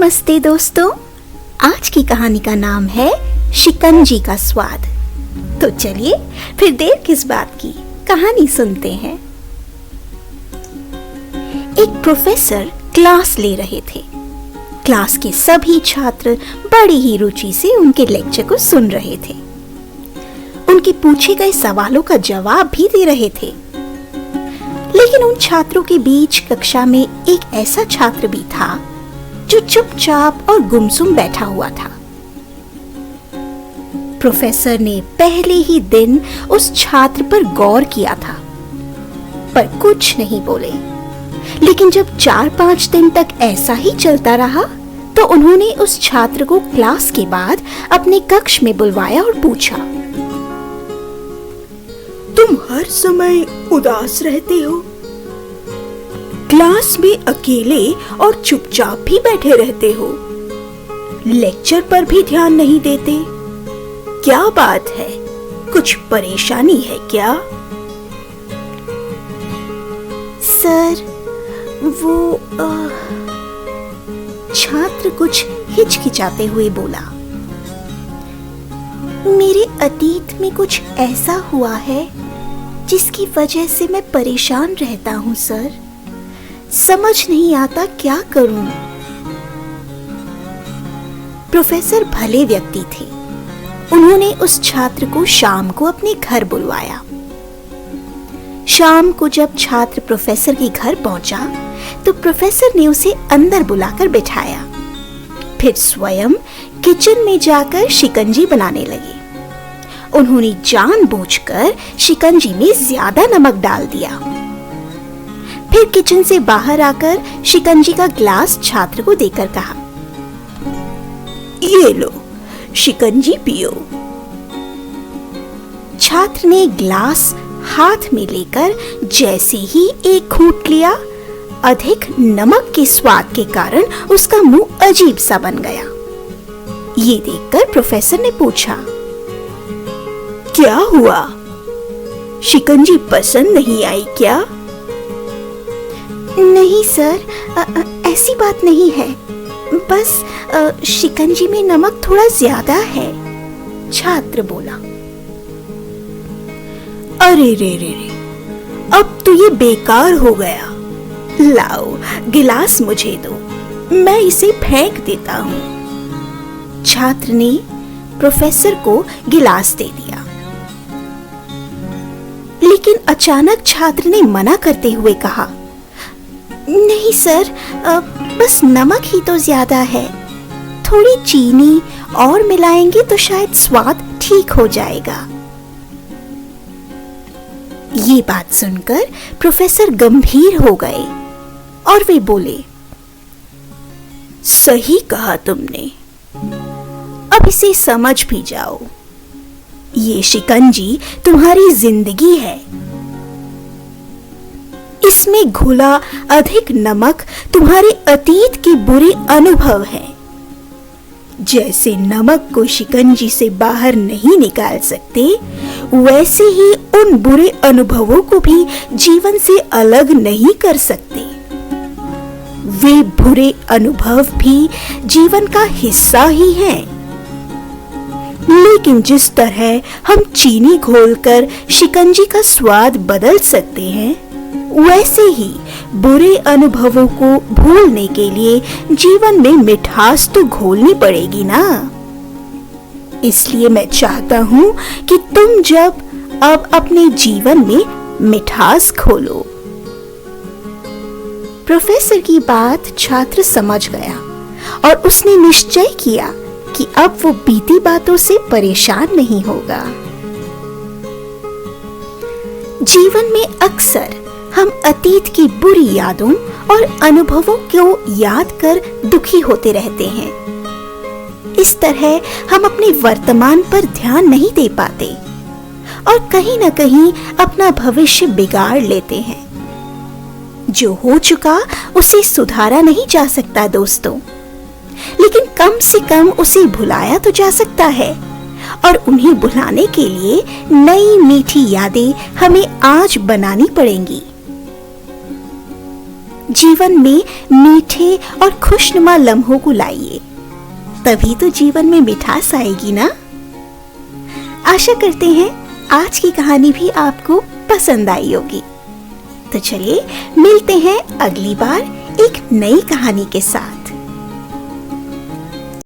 नमस्ते दोस्तों, आज की कहानी का नाम है शिकंजी का स्वाद। तो चलिए फिर देर किस बात की, कहानी सुनते हैं। एक प्रोफेसर क्लास ले रहे थे। क्लास के सभी छात्र बड़ी ही रुचि से उनके लेक्चर को सुन रहे थे। उनके पूछे गए सवालों का जवाब भी दे रहे थे। लेकिन उन छात्रों के बीच कक्षा में एक ऐसा छात्र भी था जो चुपचाप और गुमसुम बैठा हुआ था। प्रोफेसर ने पहले ही दिन उस छात्र पर गौर किया था, पर कुछ नहीं बोले। लेकिन जब 4-5 दिन तक ऐसा ही चलता रहा, तो उन्होंने उस छात्र को क्लास के बाद अपने कक्ष में बुलवाया और पूछा, तुम हर समय उदास रहते हो, क्लास में अकेले और चुपचाप भी बैठे रहते हो, लेक्चर पर भी ध्यान नहीं देते। क्या बात है? कुछ परेशानी है क्या? सर, वो छात्र कुछ हिचकिचाते हुए बोला, मेरे अतीत में कुछ ऐसा हुआ है जिसकी वजह से मैं परेशान रहता हूँ सर। समझ नहीं आता क्या करूं। प्रोफेसर भले व्यक्ति थे। उन्होंने उस छात्र को शाम को अपने घर बुलवाया। शाम को जब छात्र प्रोफेसर के घर पहुंचा, तो प्रोफेसर ने उसे अंदर बुलाकर बिठाया। फिर स्वयं किचन में जाकर शिकंजी बनाने लगे। उन्होंने जानबूझकर शिकंजी में ज्यादा नमक डाल दिया। फिर किचन से बाहर आकर शिकंजी का ग्लास छात्र को देकर कहा, ये लो, शिकंजी पियो। छात्र ने ग्लास हाथ में लेकर जैसे ही एक घूंट लिया, अधिक नमक के स्वाद के कारण उसका मुंह अजीब सा बन गया। ये देखकर प्रोफेसर ने पूछा, क्या हुआ? शिकंजी पसंद नहीं आई क्या? नहीं सर, ऐसी बात नहीं है, बस शिकंजी में नमक थोड़ा ज्यादा है, छात्र बोला। अरे रे रे रे, अब तो ये बेकार हो गया। लाओ, गिलास मुझे दो, मैं इसे फेंक देता हूँ। छात्र ने प्रोफेसर को गिलास दे दिया। लेकिन अचानक छात्र ने मना करते हुए कहा, नहीं सर, बस नमक ही तो ज्यादा है, थोड़ी चीनी और मिलाएंगे तो शायद स्वाद ठीक हो जाएगा। ये बात सुनकर प्रोफेसर गंभीर हो गए और वे बोले, सही कहा तुमने, अब इसे समझ भी जाओ। ये शिकंजी तुम्हारी जिंदगी है। इसमें घुला अधिक नमक तुम्हारे अतीत के बुरे अनुभव हैं। जैसे नमक को शिकंजी से बाहर नहीं निकाल सकते, वैसे ही उन बुरे अनुभवों को भी जीवन से अलग नहीं कर सकते। वे बुरे अनुभव भी जीवन का हिस्सा ही हैं। लेकिन जिस तरह हम चीनी घोलकर शिकंजी का स्वाद बदल सकते हैं, वैसे ही बुरे अनुभवों को भूलने के लिए जीवन में मिठास तो घोलनी पड़ेगी ना। इसलिए मैं चाहता हूं कि तुम जब अब अपने जीवन में मिठास घोलो। प्रोफेसर की बात छात्र समझ गया और उसने निश्चय किया कि अब वो बीती बातों से परेशान नहीं होगा। जीवन में अक्सर हम अतीत की बुरी यादों और अनुभवों को याद कर दुखी होते रहते हैं। इस तरह हम अपने वर्तमान पर ध्यान नहीं दे पाते और कहीं न कहीं अपना भविष्य बिगाड़ लेते हैं। जो हो चुका उसे सुधारा नहीं जा सकता दोस्तों, लेकिन कम से कम उसे भुलाया तो जा सकता है। और उन्हें भुलाने के लिए नई मीठी यादें हमें आज बनानी पड़ेंगी। जीवन में मीठे और खुशनुमा लम्हों को लाइए, तभी तो जीवन में मिठास आएगी ना। आशा करते हैं आज की कहानी भी आपको पसंद आई होगी। तो चलिए मिलते हैं अगली बार एक नई कहानी के साथ।